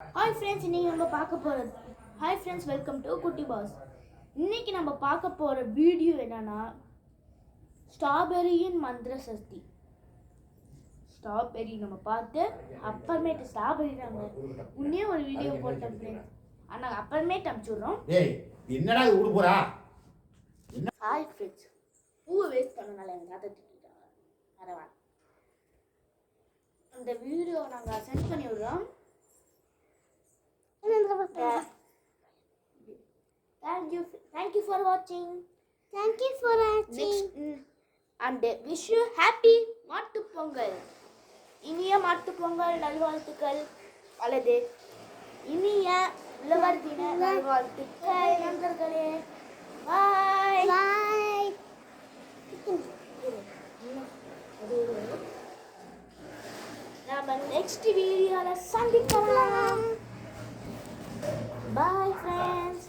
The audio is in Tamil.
ஹாய் ஃப்ரெண்ட்ஸ், இன்னைக்கு நம்ம பார்க்க போகிறது ஹாய் ஃப்ரெண்ட்ஸ், வெல்கம் டு குட்டி பாஸ். இன்னைக்கு நம்ம பார்க்க போகிற வீடியோ என்னன்னா ஸ்ட்ராபெரியின் மந்திர சக்தி. ஸ்ட்ராபெரி நம்ம பார்த்து அப்புறமேட்டு ஸ்ட்ராபெரி நம்ம முன்னே ஒரு வீடியோ போட்டோம் ஃப்ரெண்ட்ஸ். ஆனால் அப்புறமேட்டு அனுப்பிச்சுடுறோம். என்னடா இது ஊடு போறா? ஹாய் ஃப்ரெண்ட்ஸ், பூவை வேஸ்ட் பண்ணனால எங்கள் தாத்தா திட்டாங்க. பரவாயில்ல, இந்த வீடியோ நாங்கள் சென்ட் பண்ணி விடுறோம். Thank you for watching. And wish you happy மாட்டு பொங்கல். இனிய மாட்டு பொங்கல் நல்வாழ்த்துக்கள் அல்லது இனிய உழவர் தின நல்வாழ்த்துக்கள் நண்பர்களே. பாய். நாம நெக்ஸ்ட் வீடியோல சந்திக்கலாம். Bye friends.